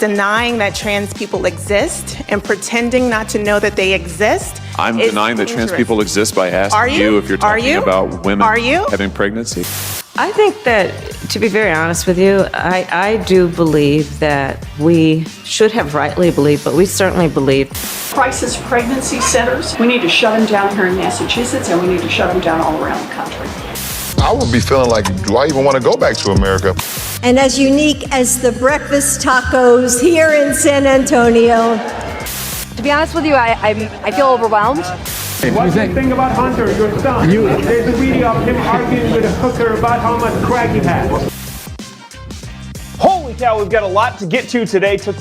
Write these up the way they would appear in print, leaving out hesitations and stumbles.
denying that trans people exist and pretending not to know that they exist. I'm denying that trans people exist by asking you if you're talking about women having pregnancy. I think that, to be very honest with you, I do believe that we should have rightly believed, but we certainly believe. Crisis pregnancy centers, we need to shut them down here in Massachusetts, and we need to shut them down all around the country. I would be feeling like, do I even want to go back to America? And as unique as the breakfast tacos here in San Antonio. To be honest with you, I feel overwhelmed. What do you think about Hunter, your son? There's a video of him arguing with a hooker about how much crack he has. Holy cow, we've got a lot to get to today. Took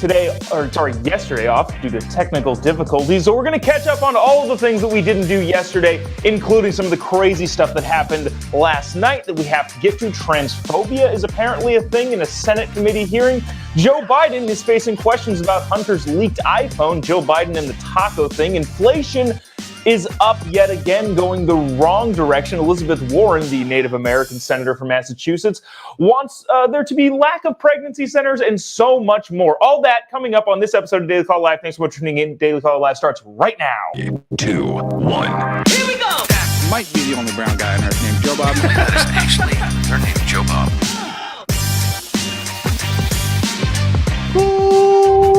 yesterday off due to technical difficulties. So we're going to catch up on all of the things that we didn't do yesterday, including some of the crazy stuff that happened last night that we have to get to. Transphobia is apparently a thing in a Senate committee hearing. Joe Biden is facing questions about Hunter's leaked iPhone. Joe Biden and the taco thing. Inflation is up yet again, going the wrong direction. Elizabeth Warren, the Native American senator from Massachusetts, wants there to be lack of pregnancy centers and so much more. All that coming up on this episode of Daily Caller Live. Thanks so much for tuning in. Daily Caller Live starts right now. 3, 2, 1. Here we go! That might be the only brown guy on earth named Jobob. That is actually her name, Jobob.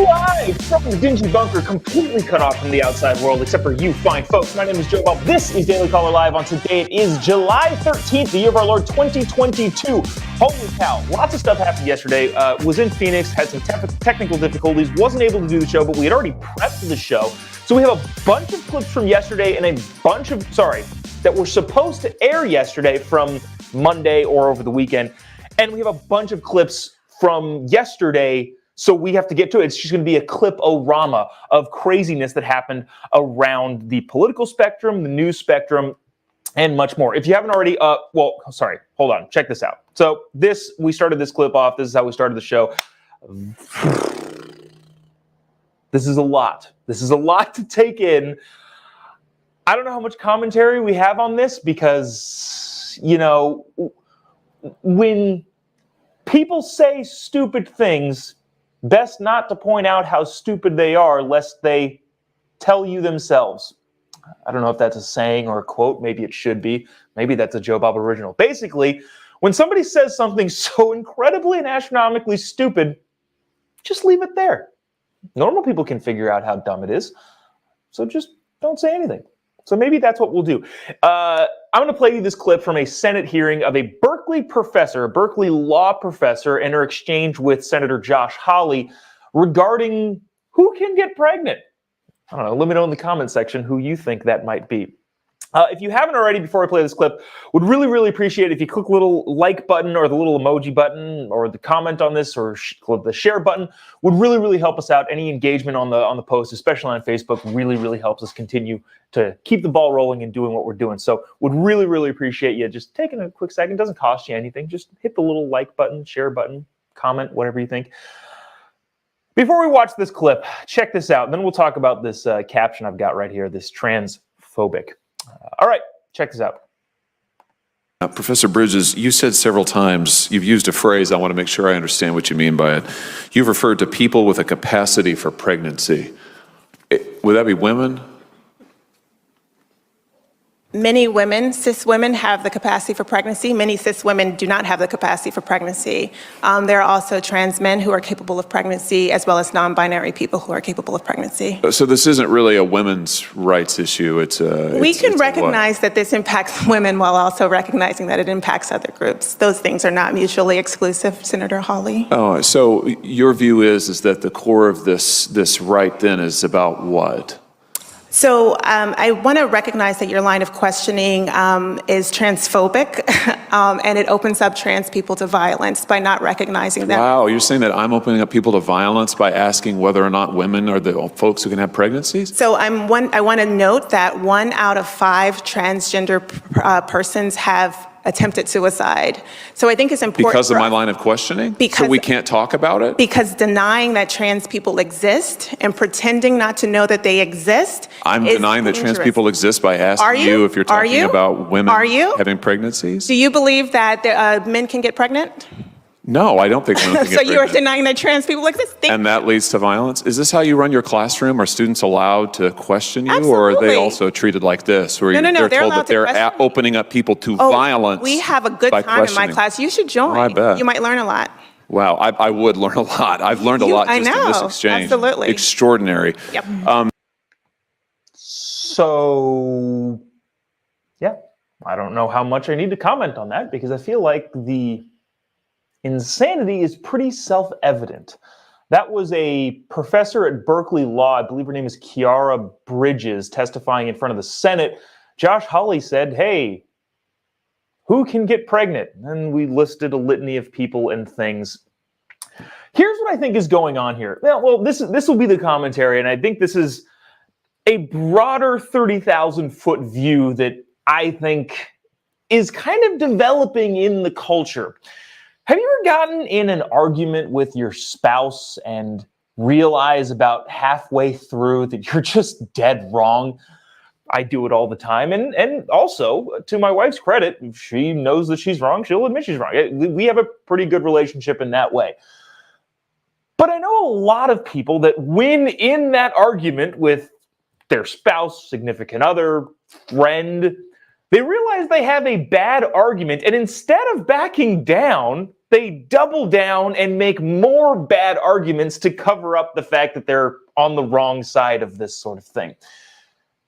Live from the dingy bunker, completely cut off from the outside world, except for you fine folks. My name is Jobob. This is Daily Caller Live. On today, it is July 13th, the year of our Lord 2022. Holy cow, lots of stuff happened yesterday. Was in Phoenix, had some technical difficulties, wasn't able to do the show, but we had already prepped the show. So we have a bunch of clips from yesterday and a bunch of, that were supposed to air yesterday from Monday or over the weekend. And we have a bunch of clips from yesterday. So we have to get to it. It's just going to be a clip-o-rama of craziness that happened around the political spectrum, the news spectrum, and much more. If you haven't already, hold on. Check this out. So we started this clip off. This is how we started the show. This is a lot. This is a lot to take in. I don't know how much commentary we have on this because, when people say stupid things, best not to point out how stupid they are, lest they tell you themselves. I don't know if that's a saying or a quote. Maybe it should be. Maybe that's a Jobob original. Basically, when somebody says something so incredibly and astronomically stupid, just leave it there. Normal people can figure out how dumb it is. So just don't say anything. So maybe that's what we'll do. I'm going to play you this clip from a Senate hearing of a Berkeley professor, a Berkeley law professor, and her exchange with Senator Josh Hawley regarding who can get pregnant. I don't know. Let me know in the comment section who you think that might be. If you haven't already, before I play this clip, would really, really appreciate it if you click the little like button or the little emoji button or the comment on this or the share button. Would really, really help us out. Any engagement on the post, especially on Facebook, really, really helps us continue to keep the ball rolling and doing what we're doing. So would really, really appreciate you just taking a quick second. Doesn't cost you anything. Just hit the little like button, share button, comment, whatever you think. Before we watch this clip, check this out. Then we'll talk about this caption I've got right here, this transphobic. All right, check this out. Professor Bridges, you said several times, you've used a phrase, I want to make sure I understand what you mean by it. You've referred to people with a capacity for pregnancy. Would that be women? Many women, cis women, have the capacity for pregnancy. Many cis women do not have the capacity for pregnancy. There are also trans men who are capable of pregnancy, as well as non-binary people who are capable of pregnancy. So this isn't really a women's rights issue. We can recognize that this impacts women while also recognizing that it impacts other groups. Those things are not mutually exclusive, Senator Hawley. Oh, so your view is that the core of this right then is about what? So I want to recognize that your line of questioning is transphobic, and it opens up trans people to violence by not recognizing that. Wow, you're saying that I'm opening up people to violence by asking whether or not women are the folks who can have pregnancies? So I want to note that 1 out of 5 transgender persons have attempted suicide. So I think it's important. Because of my line of questioning? So we can't talk about it? Because denying that trans people exist and pretending not to know that they exist. I'm denying that trans people exist by asking you if you're talking about women having pregnancies? Do you believe that men can get pregnant? No, I don't think women can So get you are pregnant. denying that trans people exist? And that leads to violence? Is this how you run your classroom? Are students allowed to question you, or are they Absolutely. also treated like this, where No, they're they're told allowed that to they're question. opening up people to Oh, violence? we have a good by time in my questioning? class. You should join. Oh, I bet. You might learn a lot. Wow, I would learn a lot. I've learned a lot I just in this know, exchange. absolutely. Extraordinary. Yep. So, yeah, I don't know how much I need to comment on that because I feel like the insanity is pretty self-evident. That was a professor at Berkeley Law, I believe her name is Kiara Bridges, testifying in front of the Senate. Josh Hawley said, hey, who can get pregnant? And we listed a litany of people and things. Here's what I think is going on here. Well, this will be the commentary, and I think this is a broader 30,000-foot view that I think is kind of developing in the culture. Have you ever gotten in an argument with your spouse and realize about halfway through that you're just dead wrong? I do it all the time. And also, to my wife's credit, if she knows that she's wrong, she'll admit she's wrong. We have a pretty good relationship in that way. But I know a lot of people that win in that argument with their spouse, significant other, friend. They realize they have a bad argument, and instead of backing down, they double down and make more bad arguments to cover up the fact that they're on the wrong side of this sort of thing.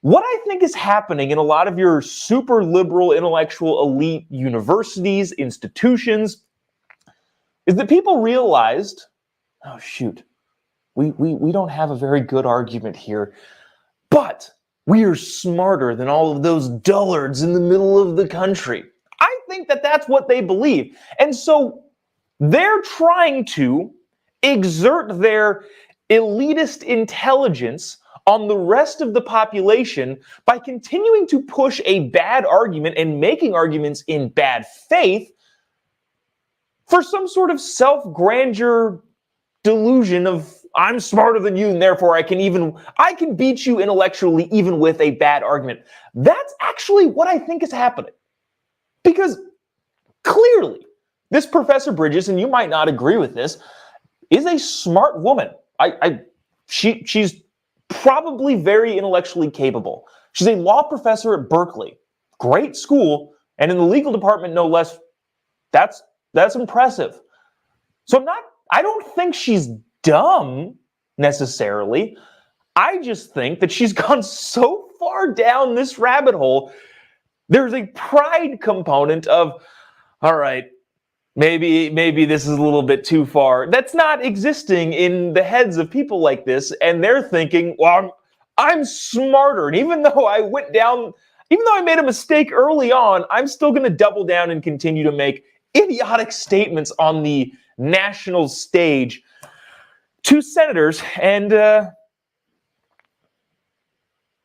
What I think is happening in a lot of your super liberal, intellectual, elite universities, institutions, is that people realized, oh shoot, we don't have a very good argument here, but we are smarter than all of those dullards in the middle of the country. I think that that's what they believe. And so they're trying to exert their elitist intelligence on the rest of the population by continuing to push a bad argument and making arguments in bad faith for some sort of self-grandeur delusion of I'm smarter than you and therefore I can beat you intellectually even with a bad argument. That's actually what I think is happening. Because clearly this Professor Bridges, and you might not agree with this, is a smart woman. She's probably very intellectually capable. She's a law professor at Berkeley. Great school, and in the legal department no less. That's impressive. So I don't think she's dumb necessarily. I just think that she's gone so far down this rabbit hole. There's a pride component of, all right, maybe this is a little bit too far. That's not existing in the heads of people like this, and they're thinking, well, I'm smarter, and even though I made a mistake early on, I'm still going to double down and continue to make idiotic statements on the national stage to senators and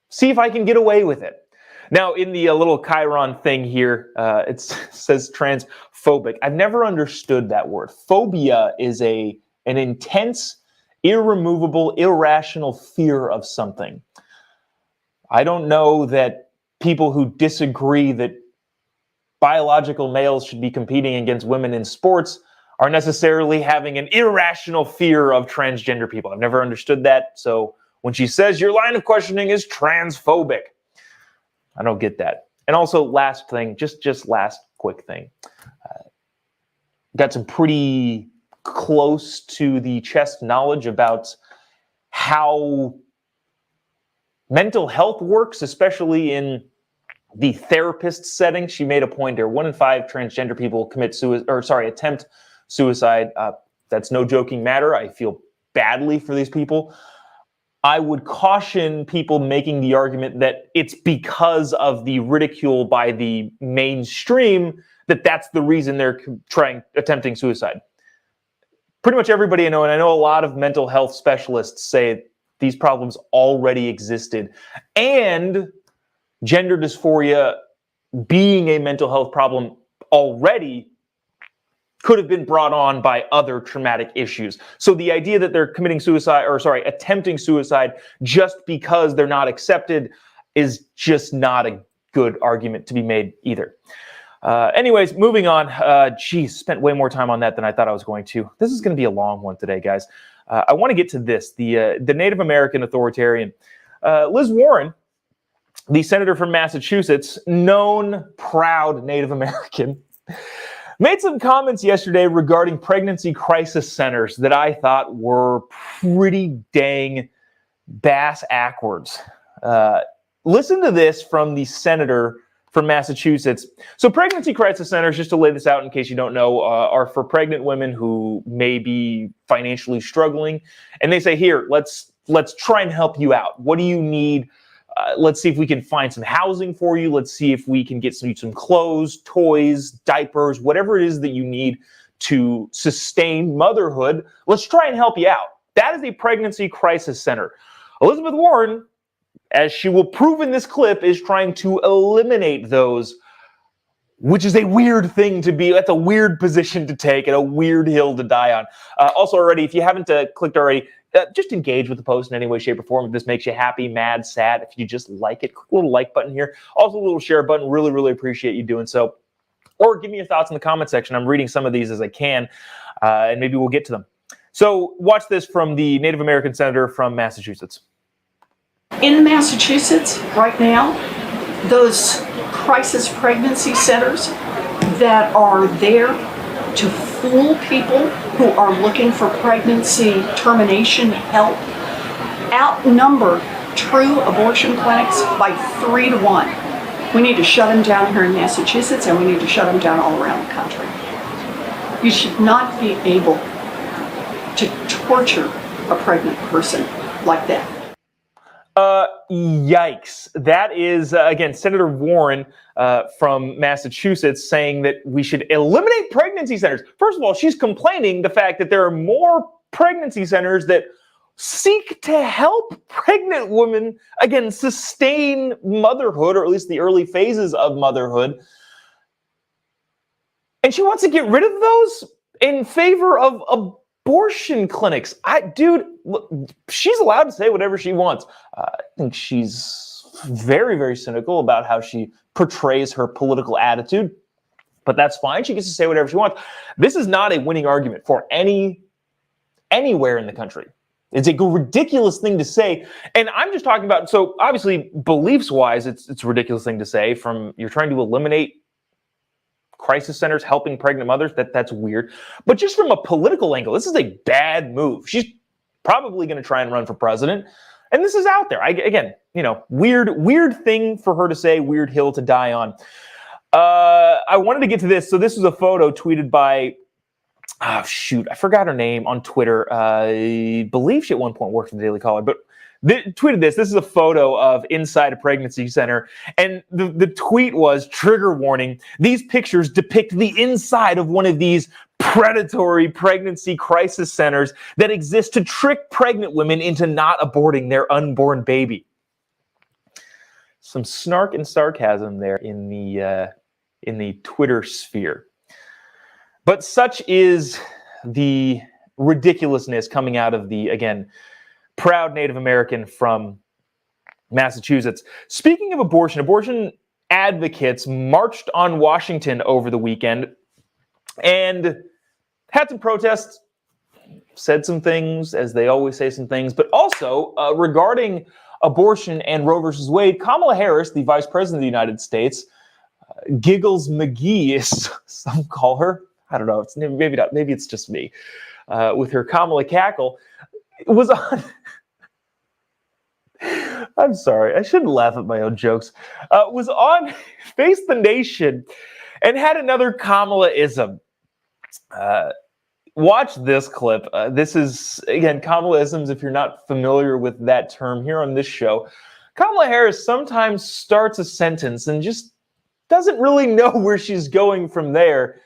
see if I can get away with it. Now, in the little Chiron thing here, it says transphobic. I've never understood that word. Phobia is an intense, irremovable, irrational fear of something. I don't know that people who disagree that biological males should be competing against women in sports are necessarily having an irrational fear of transgender people. I've never understood that. So when she says your line of questioning is transphobic, I don't get that. And also, last thing, just last quick thing. Got some pretty close to the chest knowledge about how mental health works, especially in the therapist setting. She made a point there. 1 in 5 transgender people attempt suicide. That's no joking matter. I feel badly for these people. I would caution people making the argument that it's because of the ridicule by the mainstream that's the reason they're attempting suicide. Pretty much everybody I know, and I know a lot of mental health specialists say these problems already existed, and gender dysphoria being a mental health problem already could have been brought on by other traumatic issues. So the idea that they're attempting suicide just because they're not accepted is just not a good argument to be made either. Anyways, moving on. Spent way more time on that than I thought I was going to. This is going to be a long one today, guys. I want to get to this, the Native American authoritarian. Liz Warren, the senator from Massachusetts, known proud Native American, made some comments yesterday regarding pregnancy crisis centers that I thought were pretty dang bass-ackwards. Listen to this from the senator from Massachusetts. So pregnancy crisis centers, just to lay this out in case you don't know, are for pregnant women who may be financially struggling. And they say, here, let's try and help you out. What do you need? Let's see if we can find some housing for you. Let's see if we can get some clothes, toys, diapers, whatever it is that you need to sustain motherhood. Let's try and help you out. That is a pregnancy crisis center. Elizabeth Warren, as she will prove in this clip, is trying to eliminate those, which is a weird thing to be. That's a weird position to take and a weird hill to die on. Also, already, if you haven't clicked already, just engage with the post in any way, shape, or form. If this makes you happy, mad, sad, if you just like it, click the little like button here. Also, a little share button. Really, really appreciate you doing so. Or give me your thoughts in the comment section. I'm reading some of these as I can, and maybe we'll get to them. So watch this from the Native American senator from Massachusetts. In Massachusetts, right now, those crisis pregnancy centers that are there to fool people who are looking for pregnancy termination help outnumber true abortion clinics by 3 to 1. We need to shut them down here in Massachusetts, and we need to shut them down all around the country. You should not be able to torture a pregnant person like that. Yikes. That is, again, Senator Warren from Massachusetts saying that we should eliminate pregnancy centers. First of all, she's complaining the fact that there are more pregnancy centers that seek to help pregnant women, again, sustain motherhood, or at least the early phases of motherhood. And she wants to get rid of those in favor of abortion clinics. Dude, look, she's allowed to say whatever she wants. I think she's very, very cynical about how she portrays her political attitude, but that's fine. She gets to say whatever she wants. This is not a winning argument for anywhere in the country. It's a ridiculous thing to say. And I'm just talking about, so obviously beliefs-wise, it's a ridiculous thing to say. From you're trying to eliminate crisis centers helping pregnant mothers, that's weird. But just from a political angle, this is a bad move. She's probably going to try and run for president. And this is out there. Again, weird thing for her to say, weird hill to die on. I wanted to get to this. So this was a photo tweeted by, I forgot her name on Twitter. I believe she at one point worked for the Daily Caller, but tweeted this. This is a photo of inside a pregnancy center. And the tweet was, trigger warning, these pictures depict the inside of one of these predatory pregnancy crisis centers that exist to trick pregnant women into not aborting their unborn baby. Some snark and sarcasm there in the Twitter sphere. But such is the ridiculousness coming out of the, again, proud Native American from Massachusetts. Speaking of abortion advocates marched on Washington over the weekend and had some protests, said some things, as they always say some things, but also regarding abortion and Roe versus Wade, Kamala Harris, the Vice President of the United States, Giggles McGee, as some call her. I don't know. Maybe not. Maybe it's just me. With her Kamala cackle, was on. I'm sorry. I shouldn't laugh at my own jokes. Was on Face the Nation and had another Kamala-ism. Watch this clip. This is, again, Kamala-isms, if you're not familiar with that term here on this show. Kamala Harris sometimes starts a sentence and just doesn't really know where she's going from there,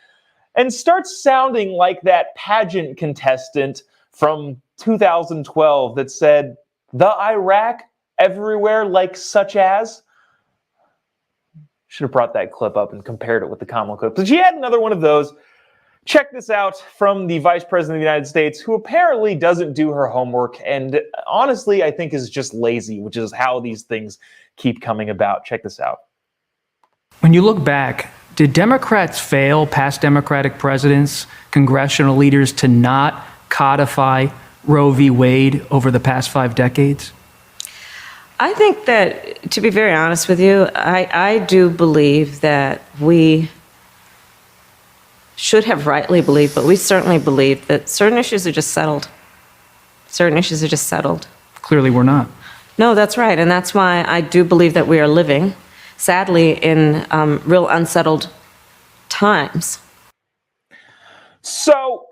and starts sounding like that pageant contestant from 2012 that said, the Iraq everywhere like such as. Should have brought that clip up and compared it with the Kamala clip. But she had another one of those. Check this out from the Vice President of the United States, who apparently doesn't do her homework and honestly, I think is just lazy, which is how these things keep coming about. Check this out. When you look back Did Democrats fail, past Democratic presidents, congressional leaders, to not codify Roe v. Wade over the past 5 decades? I think that, to be very honest with you, I do believe that we should have rightly believed, but we certainly believe that certain issues are just settled. Certain issues are just settled. Clearly we're not. No, that's right. And that's why I do believe that we are living, sadly, in real unsettled times. So,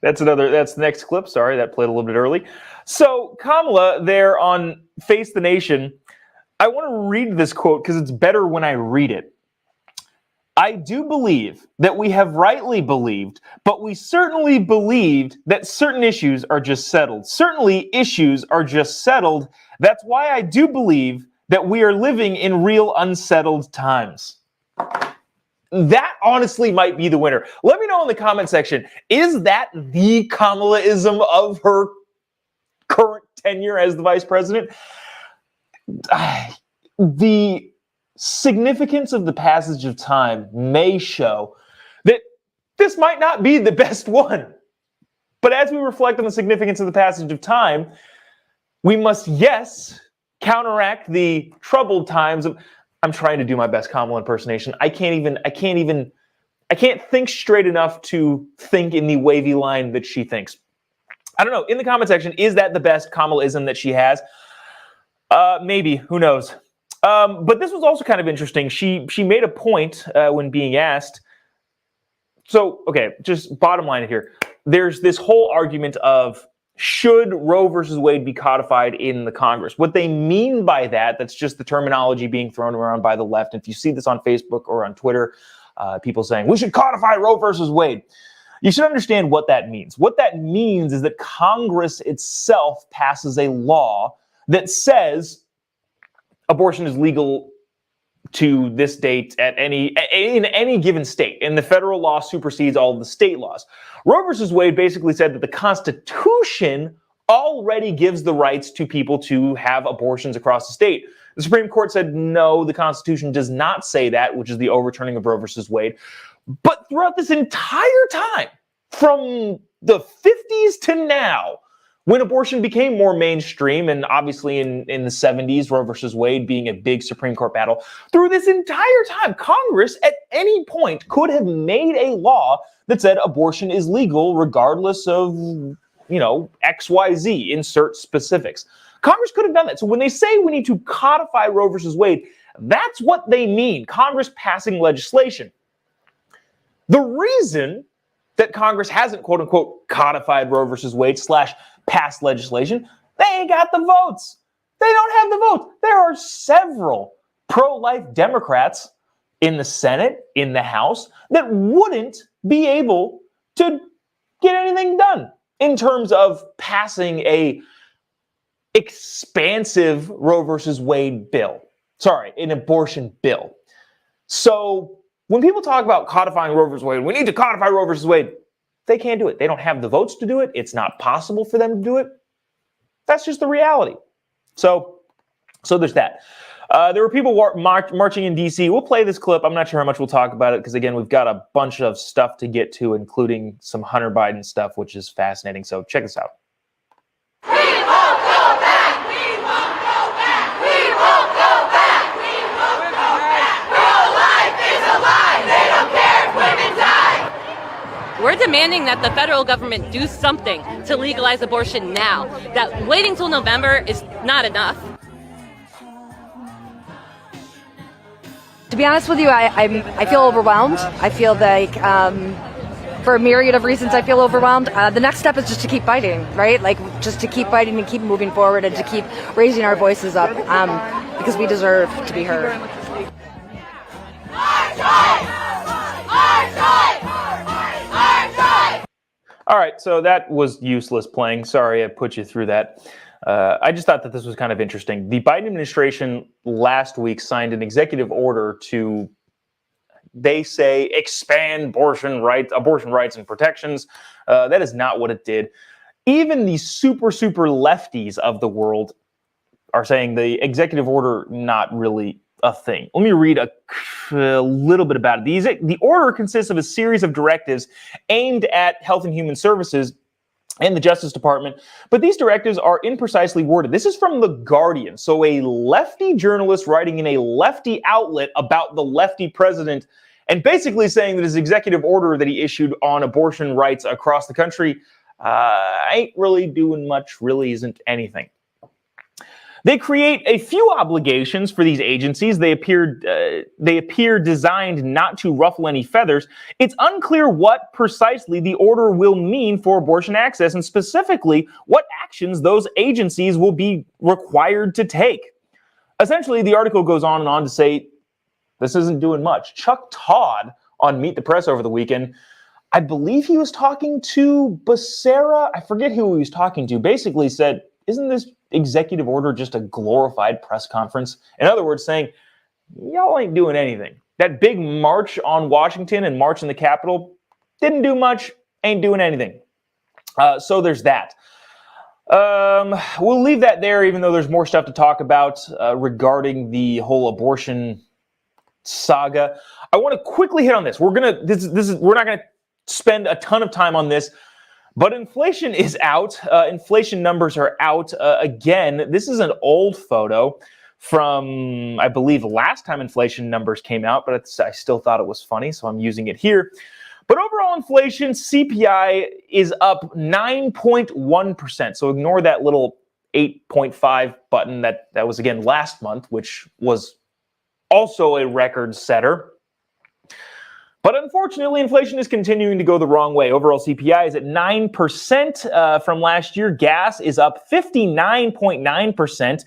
that's the next clip. Sorry, that played a little bit early. So, Kamala, there on Face the Nation, I want to read this quote because it's better when I read it. I do believe that we have rightly believed, but we certainly believed that certain issues are just settled. Certainly issues are just settled. That's why I do believe that we are living in real unsettled times. That honestly might be the winner. Let me know in the comment section, is that the Kamala-ism of her current tenure as the vice president? The significance of the passage of time may show that this might not be the best one. But as we reflect on the significance of the passage of time, we must, yes, counteract the troubled times of... I'm trying to do my best Kamala impersonation. I can't think straight enough to think in the wavy line that she thinks. I don't know. In the comment section, is that the best Kamala-ism that she has? Maybe. Who knows? But this was also kind of interesting. She made a point when being asked. So, okay, just bottom line here. There's this whole argument of, should Roe versus Wade be codified in the Congress? What they mean by that, that's just the terminology being thrown around by the left. If you see this on Facebook or on Twitter, people saying, we should codify Roe versus Wade. You should understand what that means. What that means is that Congress itself passes a law that says abortion is legal to this date in any given state, and the federal law supersedes all of the state laws. Roe versus Wade basically said that the Constitution already gives the rights to people to have abortions across the state. The Supreme Court said, no, the Constitution does not say that, which is the overturning of Roe versus Wade. But throughout this entire time, from the 50s to now, when abortion became more mainstream, and obviously in the 70s, Roe versus Wade being a big Supreme Court battle, through this entire time, Congress at any point could have made a law that said abortion is legal regardless of, XYZ, insert specifics. Congress could have done that. So when they say we need to codify Roe versus Wade, that's what they mean, Congress passing legislation. The reason that Congress hasn't, quote unquote, codified Roe versus Wade / passed legislation, they ain't got the votes. They don't have the votes. There are several pro-life Democrats in the Senate, in the House, that wouldn't be able to get anything done in terms of passing a expansive Roe versus Wade bill. Sorry, an abortion bill. So when people talk about codifying Roe versus Wade, we need to codify Roe versus Wade. They can't do it. They don't have the votes to do it. It's not possible for them to do it. That's just the reality. So there's that. There were people marching in D.C. We'll play this clip. I'm not sure how much we'll talk about it because, again, we've got a bunch of stuff to get to, including some Hunter Biden stuff, which is fascinating. So check this out. We won't go back. We won't go back. We won't go back. We won't go back. Pro-life is a lie. They don't care if women die. We're demanding that the federal government do something to legalize abortion now. That waiting till November is not enough. To be honest with you, I feel overwhelmed. I feel like, for a myriad of reasons, I feel overwhelmed. The next step is just to keep fighting, right? Like, just to keep fighting and keep moving forward and to keep raising our voices up, because we deserve to be heard. Our choice! Our choice! Our choice! All right, so that was useless playing. Sorry I put you through that. I just thought that this was kind of interesting. The Biden administration last week signed an executive order to, they say, expand abortion rights and protections. That is not what it did. Even the super lefties of the world are saying the executive order not really a thing. Let me read a little bit about it. The order consists of a series of directives aimed at Health and Human Services and the Justice Department, but these directives are imprecisely worded. This is from The Guardian, so a lefty journalist writing in a lefty outlet about the lefty president and basically saying that his executive order that he issued on abortion rights across the country ain't really doing much, really isn't anything. They create a few obligations for these agencies. They appear designed not to ruffle any feathers. It's unclear what precisely the order will mean for abortion access and specifically what actions those agencies will be required to take. Essentially, the article goes on and on to say this isn't doing much. Chuck Todd on Meet the Press over the weekend, I believe he was talking to Becerra. I forget who he was talking to. Basically said, isn't this executive order just a glorified press conference? In other words, saying, y'all ain't doing anything. That big march on Washington and march in the Capitol didn't do much, ain't doing anything. So there's that. We'll leave that there, even though there's more stuff to talk about regarding the whole abortion saga. I want to quickly hit on this. We're not gonna spend a ton of time on this. But inflation is out. Inflation numbers are out. Again, this is an old photo from, I believe, last time inflation numbers came out, but I still thought it was funny, so I'm using it here. But overall inflation, CPI, is up 9.1%. So ignore that little 8.5 button that was, again, last month, which was also a record setter. But unfortunately, inflation is continuing to go the wrong way. Overall CPI is at 9% from last year. Gas is up 59.9%.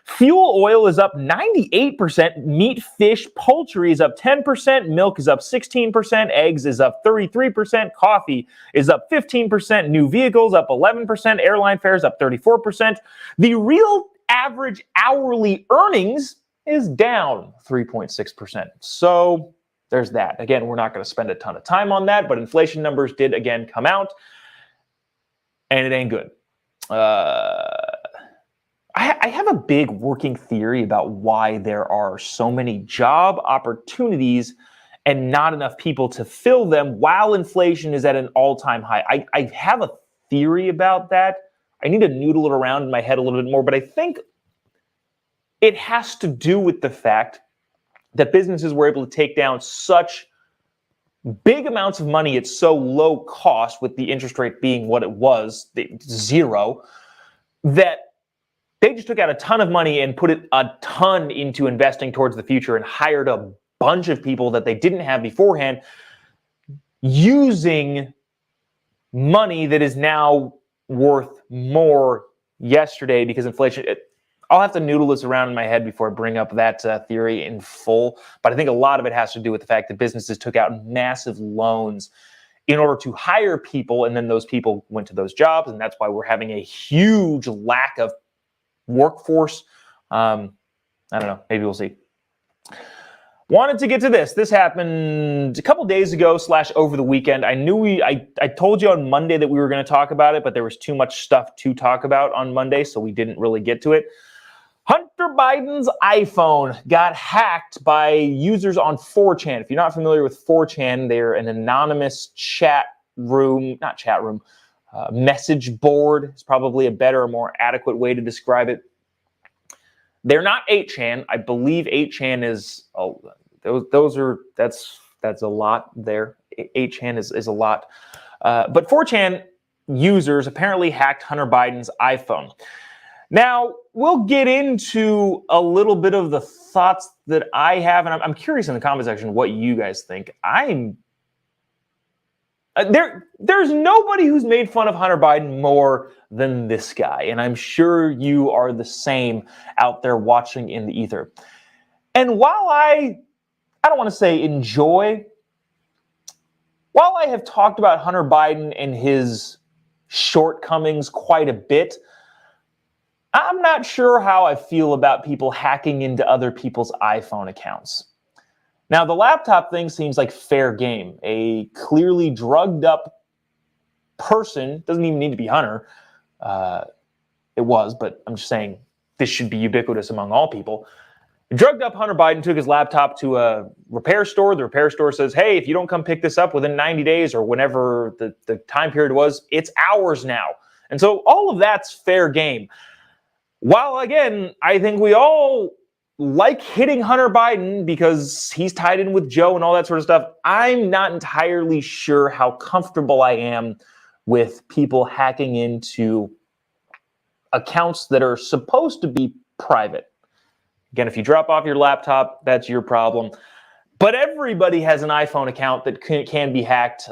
Fuel oil is up 98%. Meat, fish, poultry is up 10%. Milk is up 16%. Eggs is up 33%. Coffee is up 15%. New vehicles up 11%. Airline fares up 34%. The real average hourly earnings is down 3.6%. So there's that. Again, we're not going to spend a ton of time on that, but inflation numbers did again come out, and it ain't good. I have a big working theory about why there are so many job opportunities and not enough people to fill them while inflation is at an all-time high. I have a theory about that. I need to noodle it around in my head a little bit more, but I think it has to do with the fact that businesses were able to take down such big amounts of money at so low cost, with the interest rate being what it was, zero, that they just took out a ton of money and put it a ton into investing towards the future and hired a bunch of people that they didn't have beforehand, using money that is now worth more yesterday because inflation. I'll have to noodle this around in my head before I bring up that theory in full. But I think a lot of it has to do with the fact that businesses took out massive loans in order to hire people, and then those people went to those jobs, and that's why we're having a huge lack of workforce. I don't know. Maybe we'll see. Wanted to get to this. This happened a couple days ago / over the weekend. I told you on Monday that we were going to talk about it, but there was too much stuff to talk about on Monday, so we didn't really get to it. Hunter Biden's iPhone got hacked by users on 4chan. If you're not familiar with 4chan, they're an anonymous message board is probably a better or more adequate way to describe it. They're not 8chan. I believe 8chan is, that's a lot there. 8chan is a lot. But 4chan users apparently hacked Hunter Biden's iPhone. Now, we'll get into a little bit of the thoughts that I have, and I'm curious in the comment section what you guys think. There's nobody who's made fun of Hunter Biden more than this guy, and I'm sure you are the same out there watching in the ether. And while I don't want to say enjoy, while I have talked about Hunter Biden and his shortcomings quite a bit, I'm not sure how I feel about people hacking into other people's iPhone accounts. Now, the laptop thing seems like fair game. A clearly drugged up person, doesn't even need to be Hunter. It was, but I'm just saying this should be ubiquitous among all people. Drugged up Hunter Biden took his laptop to a repair store. The repair store says, hey, if you don't come pick this up within 90 days or whenever the time period was, it's ours now. And so all of that's fair game. While, again, I think we all like hitting Hunter Biden because he's tied in with Joe and all that sort of stuff, I'm not entirely sure how comfortable I am with people hacking into accounts that are supposed to be private. Again, if you drop off your laptop, that's your problem. But everybody has an iPhone account that can be hacked.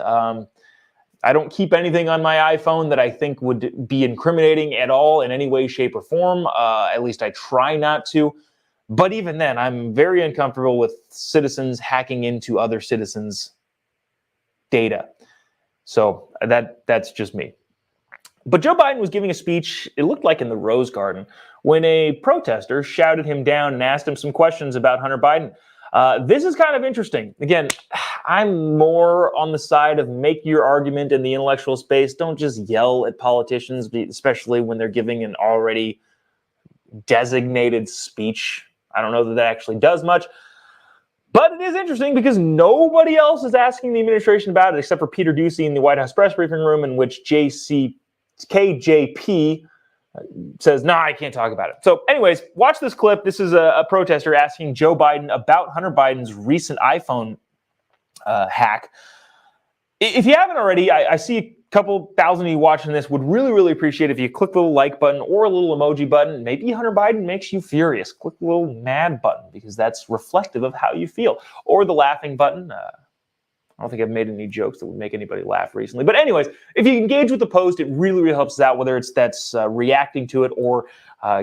I don't keep anything on my iPhone that I think would be incriminating at all in any way, shape, or form. At least I try not to. But even then, I'm very uncomfortable with citizens hacking into other citizens' data. So that's just me. But Joe Biden was giving a speech, it looked like in the Rose Garden, when a protester shouted him down and asked him some questions about Hunter Biden. This is kind of interesting. Again, I'm more on the side of make your argument in the intellectual space. Don't just yell at politicians, especially when they're giving an already designated speech. I don't know that actually does much. But it is interesting because nobody else is asking the administration about it except for Peter Doocy in the White House press briefing room, in which KJP says, nah, I can't talk about it. So anyways, watch this clip. This is a protester asking Joe Biden about Hunter Biden's recent iPhone hack. If you haven't already, I see a couple thousand of you watching this would really, really appreciate if you click the little like button or a little emoji button. Maybe Hunter Biden makes you furious. Click the little mad button because that's reflective of how you feel. Or the laughing button. I don't think I've made any jokes that would make anybody laugh recently. But anyways, if you engage with the post, it really, really helps us out, whether that's reacting to it or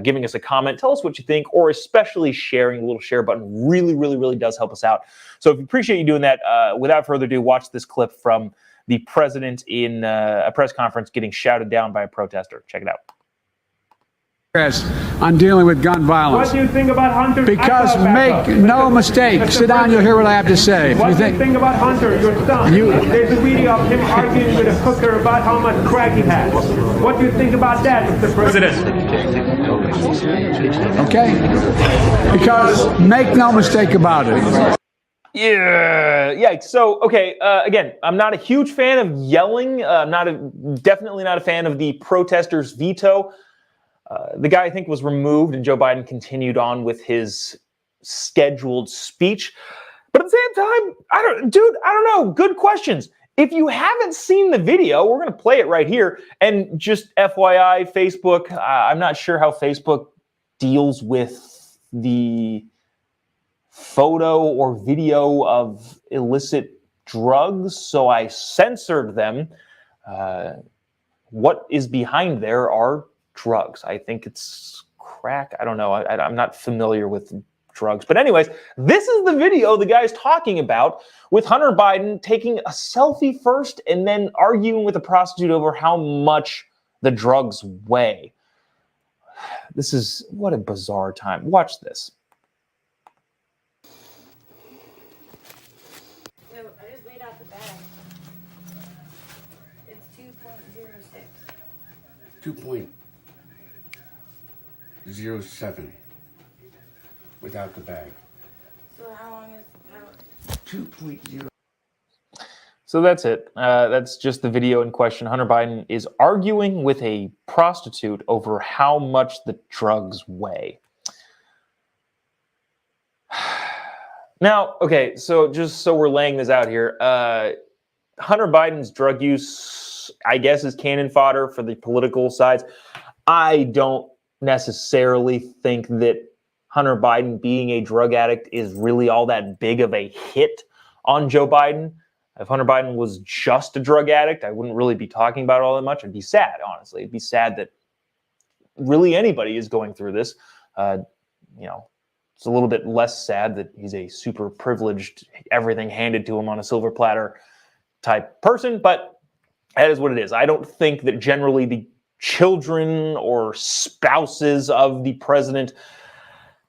giving us a comment. Tell us what you think, or especially sharing. The little share button really, really, really does help us out. So if you appreciate you doing that, without further ado, watch this clip from the president in a press conference getting shouted down by a protester. Check it out. On dealing with gun violence. What do you think about Hunter? Because make no mistake, sit down, you'll hear what I have to say. What do you think about Hunter, your son? There's a video of him arguing with a hooker about how much crack he has. What do you think about that, Mr. President? Okay? Because make no mistake about it. Yeah. So, okay. Again, I'm not a huge fan of yelling. Definitely not a fan of the protesters' veto. The guy, I think, was removed, and Joe Biden continued on with his scheduled speech. But at the same time, I don't know. Good questions. If you haven't seen the video, we're going to play it right here. And just FYI, Facebook, I'm not sure how Facebook deals with the photo or video of illicit drugs, so I censored them. What is behind there are drugs. I think it's crack. I don't know. I'm not familiar with drugs. But anyways, this is the video the guy's talking about with Hunter Biden taking a selfie first and then arguing with a prostitute over how much the drugs weigh. This is, what a bizarre time. Watch this. I just weighed out the bag. It's 2.06. 2.07 without the bag. So how long is 2.0? So that's it. That's just the video in question. Hunter Biden is arguing with a prostitute over how much the drugs weigh. Now, okay, so just so we're laying this out here, Hunter Biden's drug use, I guess, is cannon fodder for the political sides. I don't necessarily think that Hunter Biden being a drug addict is really all that big of a hit on Joe Biden. If Hunter Biden was just a drug addict, I wouldn't really be talking about it all that much. I'd be sad, honestly. It'd be sad that really anybody is going through this. It's a little bit less sad that he's a super privileged, everything handed to him on a silver platter type person, but that is what it is. I don't think that generally the children or spouses of the president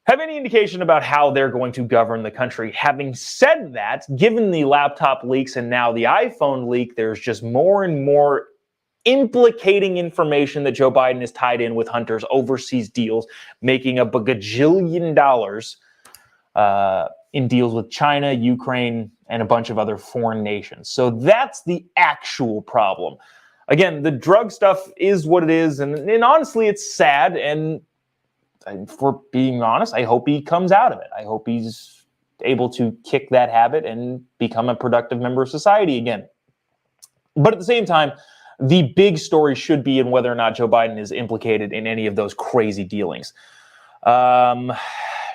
have any indication about how they're going to govern the country. Having said that, given the laptop leaks and now the iPhone leak, there's just more and more implicating information that Joe Biden is tied in with Hunter's overseas deals, making a bagajillion dollars in deals with China, Ukraine, and a bunch of other foreign nations. So that's the actual problem. Again, the drug stuff is what it is, and honestly, it's sad. And for being honest, I hope he comes out of it. I hope he's able to kick that habit and become a productive member of society again. But at the same time, the big story should be in whether or not Joe Biden is implicated in any of those crazy dealings.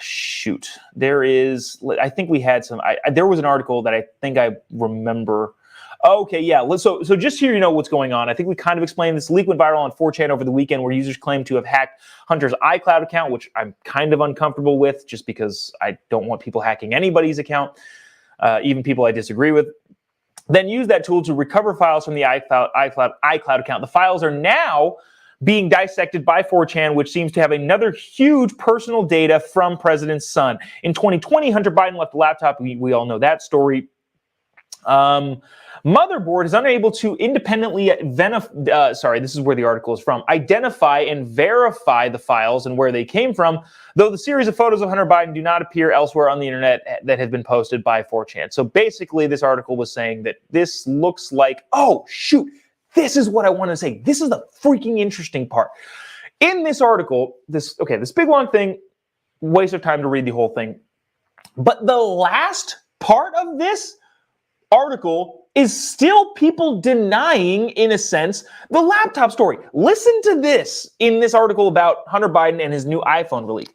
Shoot, I think we had some. There was an article that I think I remember. Okay, yeah. So just so you know what's going on, I think we kind of explained this. Leak went viral on 4chan over the weekend where users claim to have hacked Hunter's iCloud account, which I'm kind of uncomfortable with just because I don't want people hacking anybody's account, even people I disagree with. Then use that tool to recover files from the iCloud account. The files are now being dissected by 4chan, which seems to have another huge personal data from President's son. In 2020, Hunter Biden left a laptop. We all know that story. Motherboard is unable to independently this is where the article is from, identify and verify the files and where they came from, though the series of photos of Hunter Biden do not appear elsewhere on the internet that have been posted by 4chan. So basically, this article was saying that this looks like, oh, shoot, this is what I want to say. This is the freaking interesting part. In this article, this big long thing, waste of time to read the whole thing. But the last part of this article is still people denying, in a sense, the laptop story. Listen to this in this article about Hunter Biden and his new iPhone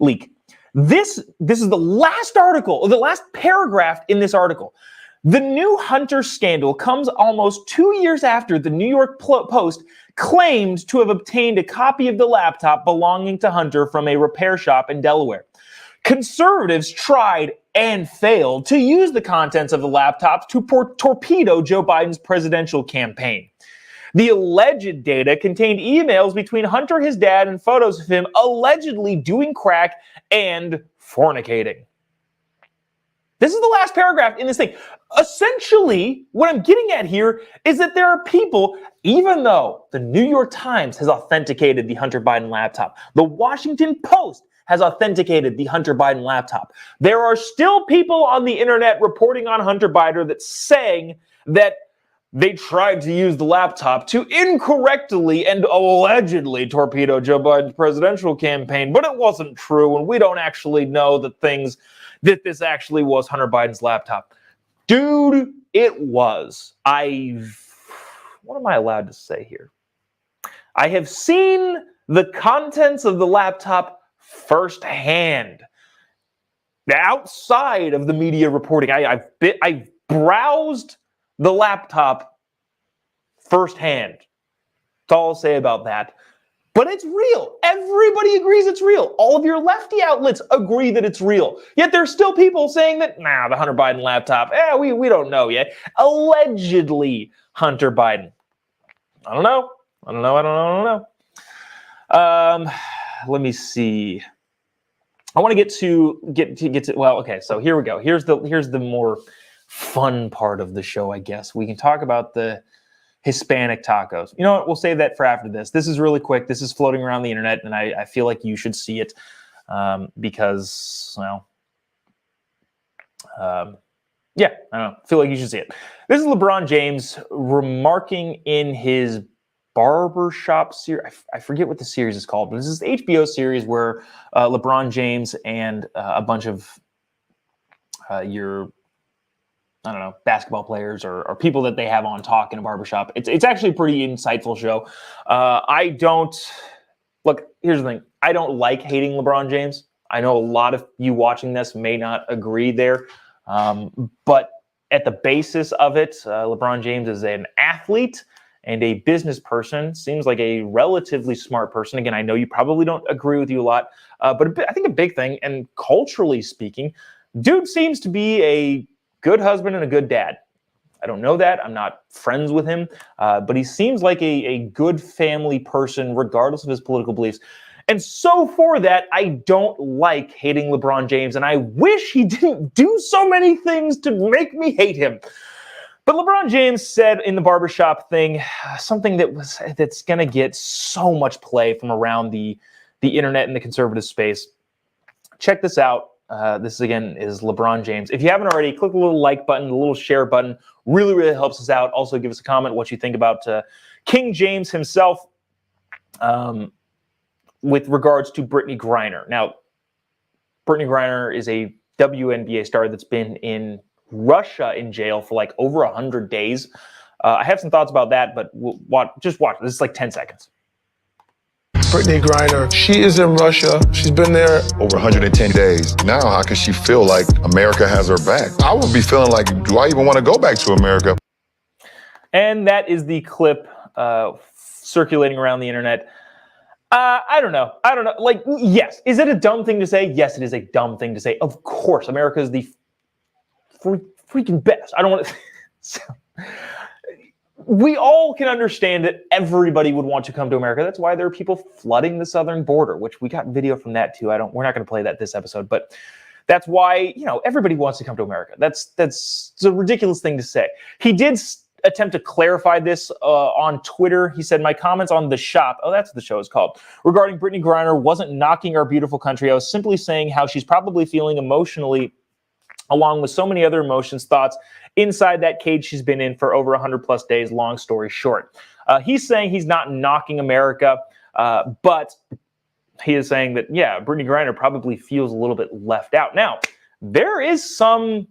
leak. This is the last article, the last paragraph in this article. The new Hunter scandal comes almost 2 years after the New York Post claimed to have obtained a copy of the laptop belonging to Hunter from a repair shop in Delaware. Conservatives tried and failed to use the contents of the laptops to torpedo Joe Biden's presidential campaign. The alleged data contained emails between Hunter, his dad, and photos of him allegedly doing crack and fornicating. This is the last paragraph in this thing. Essentially, what I'm getting at here is that there are people, even though the New York Times has authenticated the Hunter Biden laptop, the Washington Post has authenticated the Hunter Biden laptop, there are still people on the internet reporting on Hunter Biden that's saying that they tried to use the laptop to incorrectly and allegedly torpedo Joe Biden's presidential campaign, but it wasn't true, and we don't actually know that this actually was Hunter Biden's laptop. Dude, it was. What am I allowed to say here? I have seen the contents of the laptop firsthand, outside of the media reporting. I've browsed the laptop firsthand. That's all I'll say about that. But it's real. Everybody agrees it's real. All of your lefty outlets agree that it's real. Yet there's still people saying that, the Hunter Biden laptop, we don't know yet. Allegedly Hunter Biden. I don't know. Let me see. I want to get to well, okay, so here we go. Here's the more fun part of the show, I guess. We can talk about the Hispanic tacos. You know what? We'll save that for after this. This is really quick. This is floating around the internet, and I feel like you should see it because, I don't know. I feel like you should see it. This is LeBron James remarking in his barbershop series. I forget what the series is called, but this is the HBO series where LeBron James and a bunch of basketball players or people that they have on talk in a barbershop. It's actually a pretty insightful show. Here's the thing. I don't like hating LeBron James. I know a lot of you watching this may not agree there. But at the basis of it, LeBron James is an athlete and a business person, seems like a relatively smart person. Again, I know you probably don't agree with you a lot, but I think a big thing, and culturally speaking, dude seems to be a good husband and a good dad. I don't know that. I'm not friends with him, but he seems like a good family person, regardless of his political beliefs. And so for that, I don't like hating LeBron James, and I wish he didn't do so many things to make me hate him. But LeBron James said in the barbershop thing something that's going to get so much play from around the internet and the conservative space. Check this out. This again is LeBron James. If you haven't already, click the little like button, the little share button. Really, really helps us out. Also, give us a comment what you think about King James himself with regards to Brittany Griner. Now, Brittany Griner is a WNBA star that's been in Russia in jail for like over 100 days. I have some thoughts about that, but just watch. This is like 10 seconds. Brittany Griner, she is in Russia. She's been there over 110 days. Now, how can she feel like America has her back? I would be feeling like, do I even want to go back to America? And that is the clip circulating around the internet. I don't know. Like, yes. Is it a dumb thing to say? Yes, it is a dumb thing to say. Of course, America is the freaking best. I don't want to... We all can understand that everybody would want to come to America. That's why there are people flooding the southern border, which we got video from that too. We're not going to play that this episode, but that's why, everybody wants to come to America. That's a ridiculous thing to say. He did attempt to clarify this on Twitter. He said, my comments on The Shop, that's what the show is called, regarding Brittany Griner wasn't knocking our beautiful country. I was simply saying how she's probably feeling emotionally, along with so many other emotions, thoughts, inside that cage she's been in for over 100 plus days, long story short. He's saying he's not knocking America, but he is saying that, yeah, Brittany Griner probably feels a little bit left out. Now, there is some,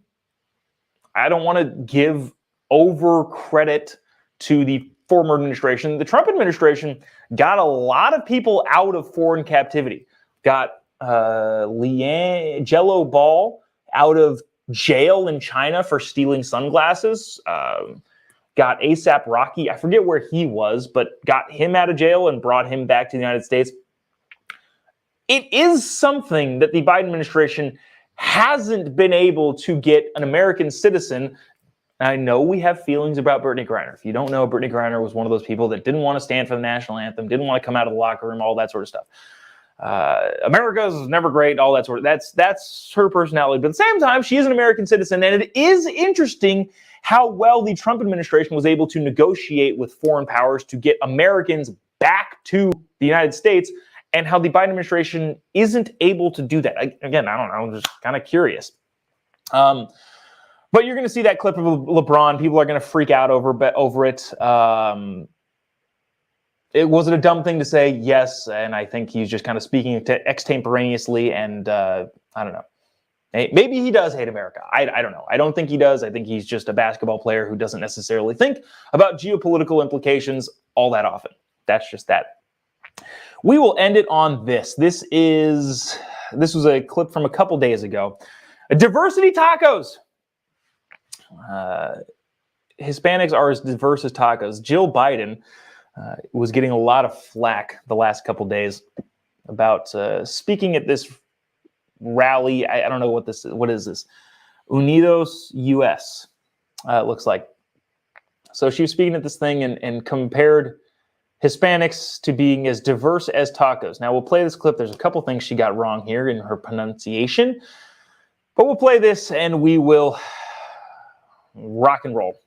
I don't want to give over credit to the former administration. The Trump administration got a lot of people out of foreign captivity. Got Jello Ball out of jail in China for stealing sunglasses. Got ASAP Rocky, I forget where he was, but got him out of jail and brought him back to the United States. It is something that the Biden administration hasn't been able to get an American citizen. I know we have feelings about Brittany Griner. If you don't know, Brittany Griner was one of those people that didn't want to stand for the national anthem, didn't want to come out of the locker room, all that sort of stuff. America's never great, all that sort of, that's her personality. But at the same time, she is an American citizen, and it is interesting how well the Trump administration was able to negotiate with foreign powers to get Americans back to the United States, and how the Biden administration isn't able to do that. Again, I don't know, I'm just kind of curious. But you're going to see that clip of LeBron. People are going to freak out over it. Was it a dumb thing to say? Yes, and I think he's just kind of speaking extemporaneously, and I don't know. Maybe he does hate America. I don't know. I don't think he does. I think he's just a basketball player who doesn't necessarily think about geopolitical implications all that often. That's just that. We will end it on this. This was a clip from a couple days ago. Diversity tacos. Hispanics are as diverse as tacos. Jill Biden was getting a lot of flack the last couple days about speaking at this rally. I don't know what this is. What is this? Unidos US, it looks like. So she was speaking at this thing and compared Hispanics to being as diverse as tacos. Now, we'll play this clip. There's a couple things she got wrong here in her pronunciation. But we'll play this and we will rock and roll.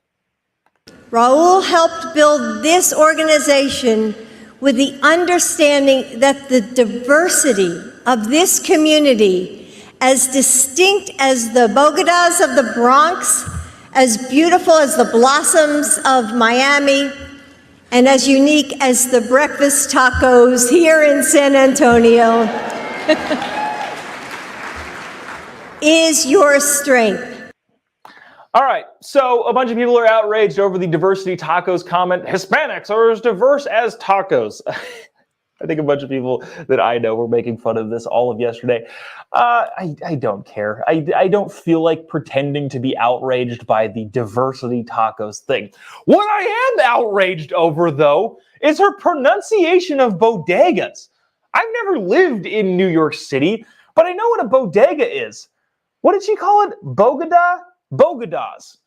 Raul helped build this organization with the understanding that the diversity of this community, as distinct as the Bogotas of the Bronx, as beautiful as the blossoms of Miami, and as unique as the breakfast tacos here in San Antonio, is your strength. All right, so a bunch of people are outraged over the diversity tacos comment. Hispanics are as diverse as tacos. I think a bunch of people that I know were making fun of this all of yesterday. I don't care. I don't feel like pretending to be outraged by the diversity tacos thing. What I am outraged over, though, is her pronunciation of bodegas. I've never lived in New York City, but I know what a bodega is. What did she call it? Bogota? Bogotas.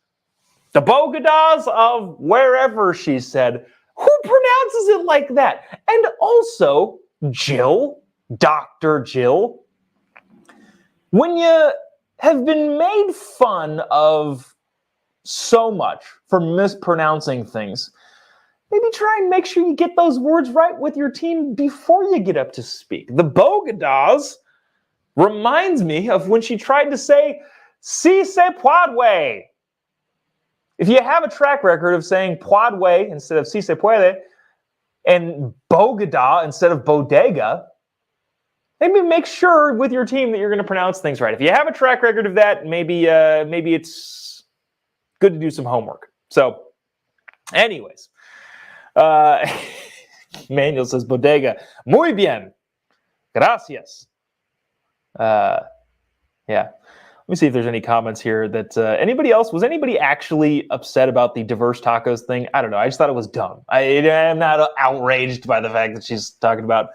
The Bogotas of wherever, she said. Who pronounces it like that? And also, Jill, Dr. Jill, when you have been made fun of so much for mispronouncing things, maybe try and make sure you get those words right with your team before you get up to speak. The Bogotas, reminds me of when she tried to say, si se puede. If you have a track record of saying puede instead of si se puede, and bogada instead of bodega, maybe make sure with your team that you're going to pronounce things right. If you have a track record of that, maybe it's good to do some homework. So, anyways, Manuel says bodega. Muy bien. Gracias. Yeah. Let me see if there's any comments here that was anybody actually upset about the diverse tacos thing? I don't know. I just thought it was dumb. I'm not outraged by the fact that she's talking about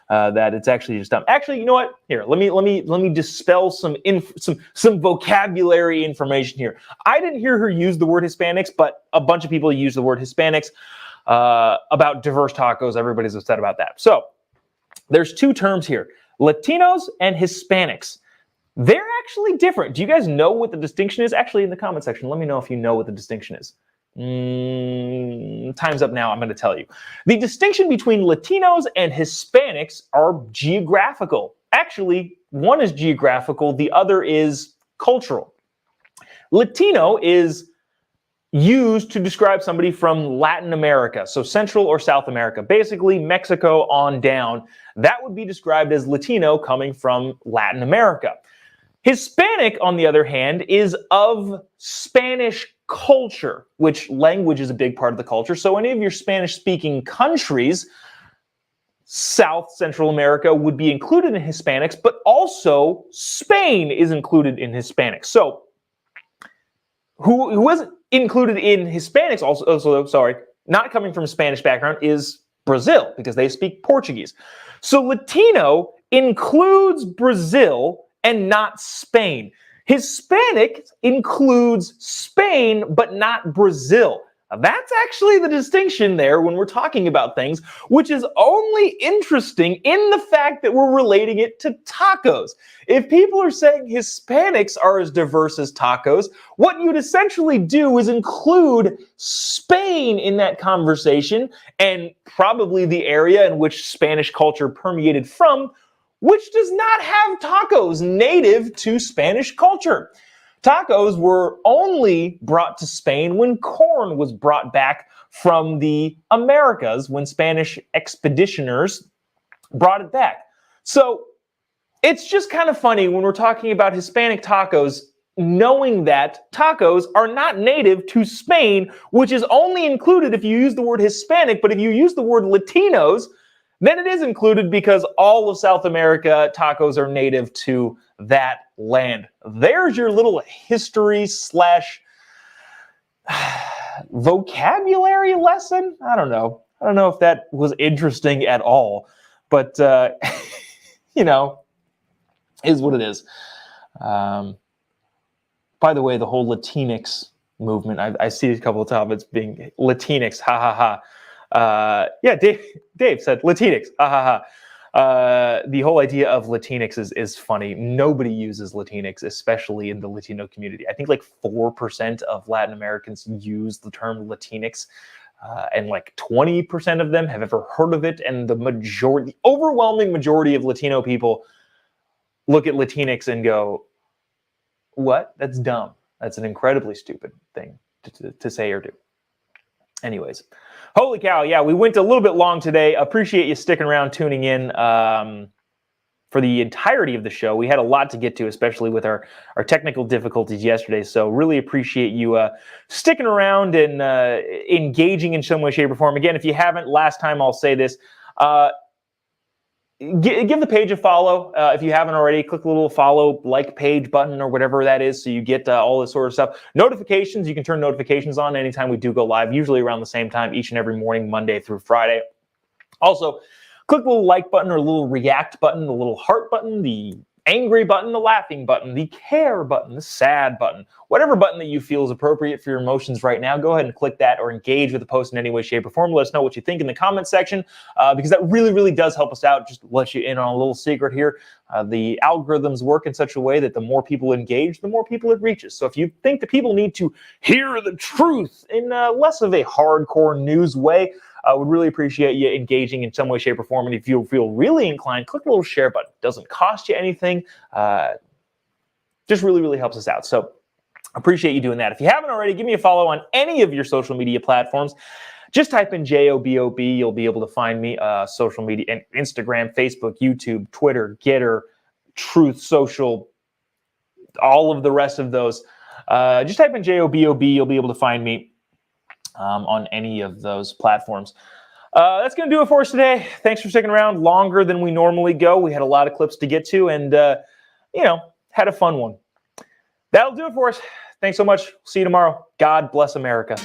that. It's actually just dumb. Actually, you know what? Here, let me dispel some vocabulary information here. I didn't hear her use the word Hispanics, but a bunch of people use the word Hispanics about diverse tacos. Everybody's upset about that. So there's two terms here: Latinos and Hispanics. They're actually different. Do you guys know what the distinction is? Actually, in the comment section, let me know if you know what the distinction is. Time's up now. I'm going to tell you. The distinction between Latinos and Hispanics are geographical. Actually, one is geographical. The other is cultural. Latino is used to describe somebody from Latin America, so Central or South America, basically Mexico on down. That would be described as Latino coming from Latin America. Hispanic, on the other hand, is of Spanish culture, which language is a big part of the culture. So any of your Spanish-speaking countries, South Central America, would be included in Hispanics, but also Spain is included in Hispanics. So who isn't included in Hispanics also, not coming from a Spanish background, is Brazil, because they speak Portuguese. So Latino includes Brazil and not Spain. Hispanic includes Spain, but not Brazil. Now, that's actually the distinction there when we're talking about things, which is only interesting in the fact that we're relating it to tacos. If people are saying Hispanics are as diverse as tacos, what you'd essentially do is include Spain in that conversation, and probably the area in which Spanish culture permeated from, which does not have tacos native to Spanish culture. Tacos were only brought to Spain when corn was brought back from the Americas, when Spanish expeditioners brought it back. So it's just kind of funny when we're talking about Hispanic tacos, knowing that tacos are not native to Spain, which is only included if you use the word Hispanic, but if you use the word Latinos, then it is included because all of South America tacos are native to that land. There's your little history / vocabulary lesson. I don't know if that was interesting at all, but you know, is what it is. By the way, the whole Latinx movement, I see a couple of comments being Latinx, ha ha ha. Yeah, Dave said Latinx. The whole idea of Latinx is funny. Nobody uses Latinx, especially in the Latino community. I think like 4% of Latin Americans use the term Latinx, and like 20% of them have ever heard of it. And the overwhelming majority of Latino people look at Latinx and go, "What? That's dumb. That's an incredibly stupid thing to say or do." Anyways. Holy cow, yeah, we went a little bit long today. Appreciate you sticking around, tuning in for the entirety of the show. We had a lot to get to, especially with our technical difficulties yesterday. So really appreciate you sticking around and engaging in some way, shape, or form. Again, if you haven't, last time I'll say this, give the page a follow. If you haven't already, click the little follow, like page button or whatever that is, so you get all this sort of stuff. Notifications, you can turn notifications on anytime we do go live, usually around the same time each and every morning, Monday through Friday. Also, click the little like button or a little react button, the little heart button, the angry button, the laughing button, the care button, the sad button, whatever button that you feel is appropriate for your emotions right now. Go ahead and click that or engage with the post in any way, shape, or form. Let us know what you think in the comment section, because that really, really does help us out. Just let you in on a little secret here. The algorithms work in such a way that the more people engage, the more people it reaches. So if you think that people need to hear the truth in less of a hardcore news way, Would really appreciate you engaging in some way, shape, or form. And if you feel really inclined, click the little share button. It doesn't cost you anything. Just really, really helps us out. So appreciate you doing that. If you haven't already, give me a follow on any of your social media platforms. Just type in Jobob. You'll be able to find me. Social media, and Instagram, Facebook, YouTube, Twitter, Getter, Truth Social, all of the rest of those. Just type in Jobob. You'll be able to find me on any of those platforms. That's going to do it for us today. Thanks for sticking around longer than we normally go. We had a lot of clips to get to, and had a fun one. That'll do it for us. Thanks so much. See you tomorrow. God bless America.